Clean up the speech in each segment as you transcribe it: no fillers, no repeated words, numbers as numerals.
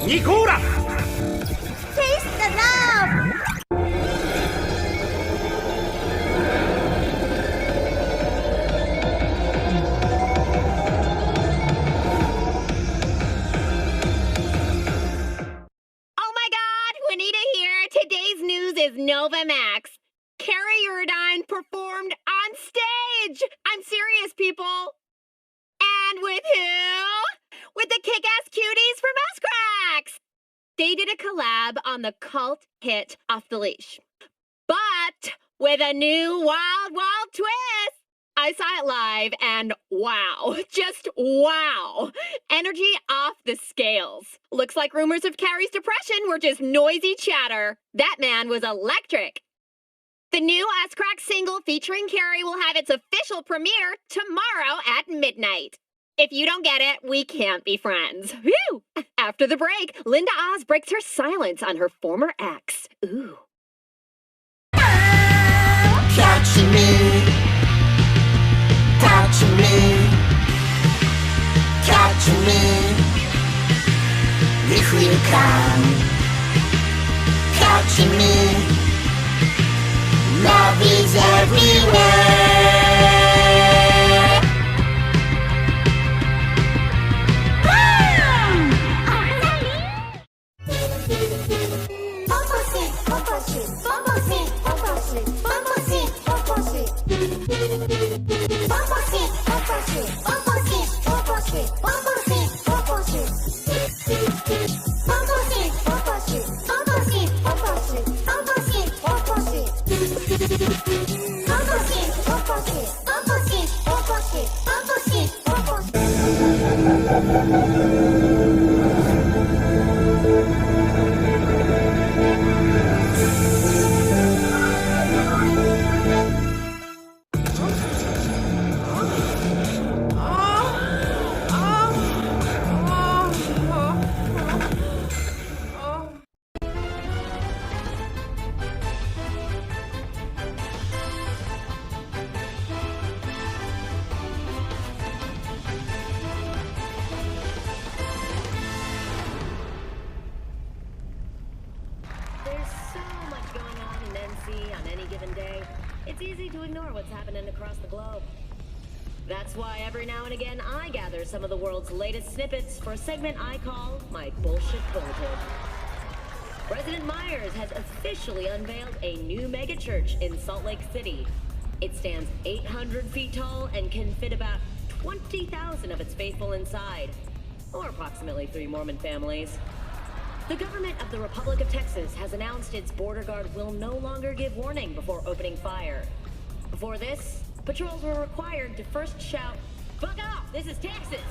Nicola! Taste the love! Oh my God, Juanita here. Today's news is Novamax. Carrie Urdine performed on stage. I'm serious, people. And with who? With the kick-ass cuties from Cracks. They did a collab on the cult hit Off the Leash, but with a new wild, wild twist. I saw it live and wow, just wow. Energy off the scales. Looks like rumors of Carrie's depression were just noisy chatter. That man was electric. The new Crack single featuring Carrie will have its official premiere tomorrow at midnight. If you don't get it, we can't be friends. Whew! After the break, Linda Oz breaks her silence on her former ex. Ooh. Catching me, touching me, catching me. If you can, catching me. Love is everywhere. It's easy to ignore what's happening across the globe. That's why every now and again I gather some of the world's latest snippets for a segment I call my Bullshit Bulletin. President Myers has officially unveiled a new megachurch in Salt Lake City. It stands 800 feet tall and can fit about 20,000 of its faithful inside, or approximately 3 Mormon families. The government of the Republic of Texas has announced its border guard will no longer give warning before opening fire. Before this, patrols were required to first shout, "Fuck off, this is Texas!"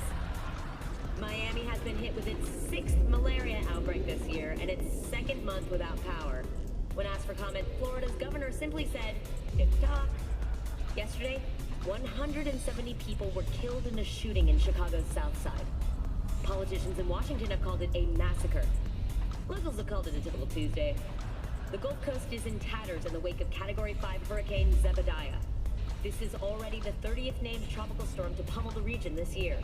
Miami has been hit with its 6th malaria outbreak this year and its 2nd month without power. When asked for comment, Florida's governor simply said, "Tick-tock." Yesterday, 170 people were killed in a shooting in Chicago's South Side. Politicians in Washington have called it a massacre. Locals have called it a typical Tuesday. The Gulf Coast is in tatters in the wake of Category 5 Hurricane Zebediah. This is already the 30th named tropical storm to pummel the region this year.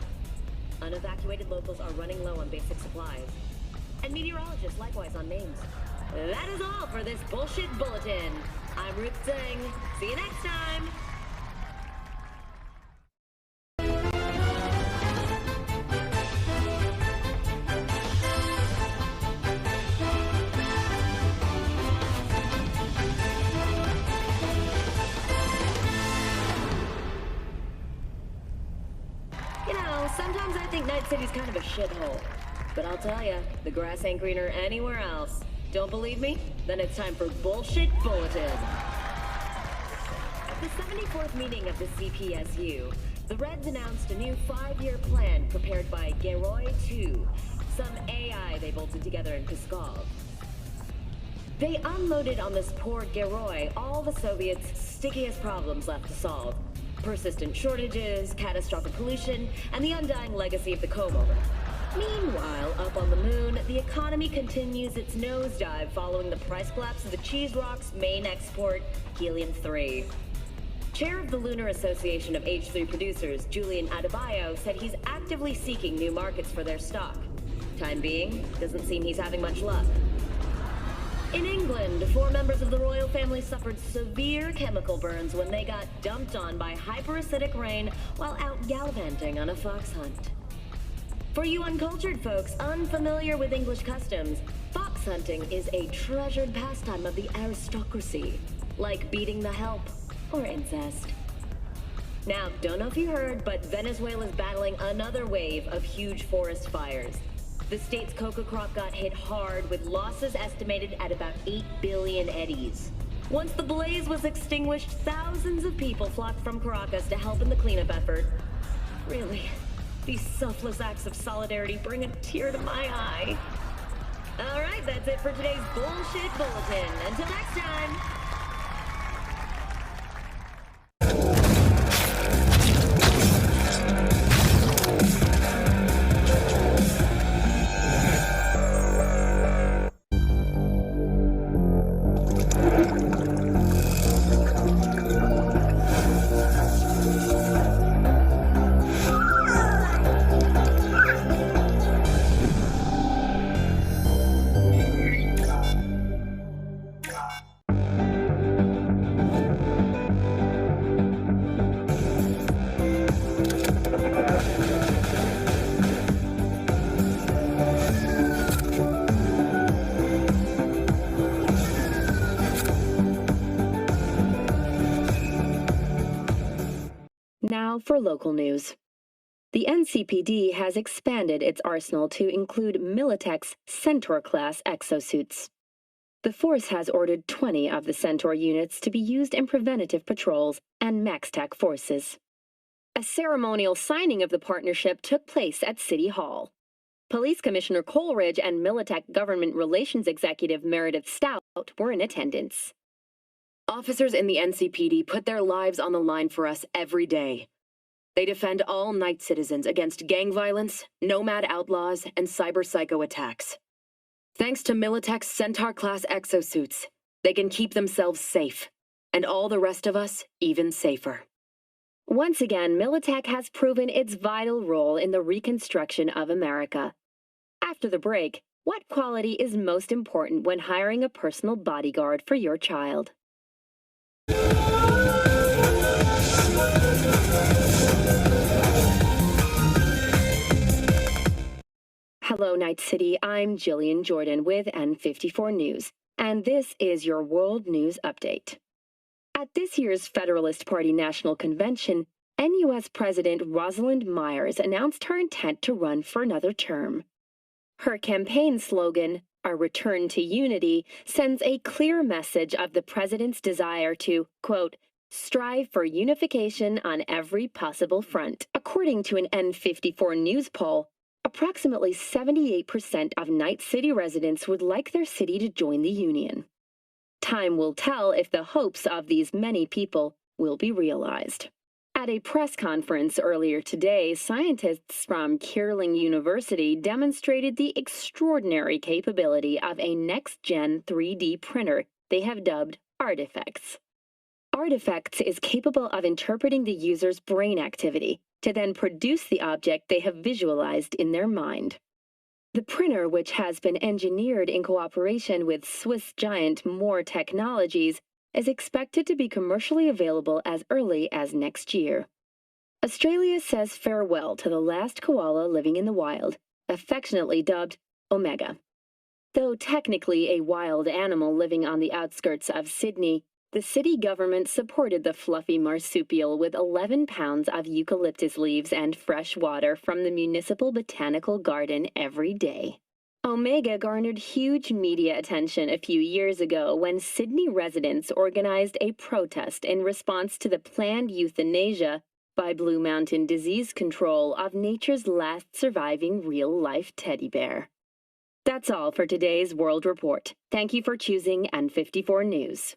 Unevacuated locals are running low on basic supplies. And meteorologists likewise on names. That is all for this Bullshit Bulletin. I'm Ruth Singh. See you next time. Sometimes I think Night City's kind of a shithole. But I'll tell ya, the grass ain't greener anywhere else. Don't believe me? Then it's time for Bullshit Bulletin. At the 74th meeting of the CPSU, the Reds announced a new 5-year plan prepared by Geroy 2, some AI they bolted together in Pskov. They unloaded on this poor Geroy all the Soviets' stickiest problems left to solve. Persistent shortages, catastrophic pollution, and the undying legacy of the comb-over. Meanwhile, up on the moon, the economy continues its nosedive following the price collapse of the cheese rock's main export, helium-3. Chair of the Lunar Association of H3 producers, Julian Adebayo, said he's actively seeking new markets for their stock. Time being, doesn't seem he's having much luck. In England, 4 members of the royal family suffered severe chemical burns when they got dumped on by hyperacidic rain while out gallivanting on a fox hunt. For you uncultured folks unfamiliar with English customs, fox hunting is a treasured pastime of the aristocracy, like beating the help or incest. Now, don't know if you heard, but Venezuela's battling another wave of huge forest fires. The state's coca crop got hit hard, with losses estimated at about 8 billion eddies. Once the blaze was extinguished, thousands of people flocked from Caracas to help in the cleanup effort. Really, these selfless acts of solidarity bring a tear to my eye. All right, that's it for today's Bullshit Bulletin. Until next time. for local news. The NCPD has expanded its arsenal to include Militech's Centaur-class exosuits. The force has ordered 20 of the Centaur units to be used in preventative patrols and MaxTech forces. A ceremonial signing of the partnership took place at City Hall. Police Commissioner Coleridge and Militech Government Relations Executive Meredith Stout were in attendance. Officers in the NCPD put their lives on the line for us every day. They defend all night citizens against gang violence, nomad outlaws, and cyber psycho attacks. Thanks to Militech's Centaur-class exosuits, they can keep themselves safe, and all the rest of us even safer. Once again, Militech has proven its vital role in the reconstruction of America. After the break, what quality is most important when hiring a personal bodyguard for your child? Hello, Night City. I'm Jillian Jordan with N54 News, and this is your World News Update. At this year's Federalist Party National Convention, NUS President Rosalind Myers announced her intent to run for another term. Her campaign slogan, "A Return to Unity," sends a clear message of the president's desire to, quote, strive for unification on every possible front. According to an N54 News poll, approximately 78% of Night City residents would like their city to join the Union. Time will tell if the hopes of these many people will be realized. At a press conference earlier today, scientists from Kierling University demonstrated the extraordinary capability of a next-gen 3D printer they have dubbed Artifacts. Artifacts is capable of interpreting the user's brain activity to then produce the object they have visualized in their mind. The printer, which has been engineered in cooperation with Swiss giant Moore Technologies, is expected to be commercially available as early as next year. Australia says farewell to the last koala living in the wild, affectionately dubbed Omega. Though technically a wild animal living on the outskirts of Sydney, the city government supported the fluffy marsupial with 11 pounds of eucalyptus leaves and fresh water from the municipal botanical garden every day. Omega garnered huge media attention a few years ago when Sydney residents organized a protest in response to the planned euthanasia by Blue Mountain Disease Control of nature's last surviving real-life teddy bear. That's all for today's World Report. Thank you for choosing N54 News.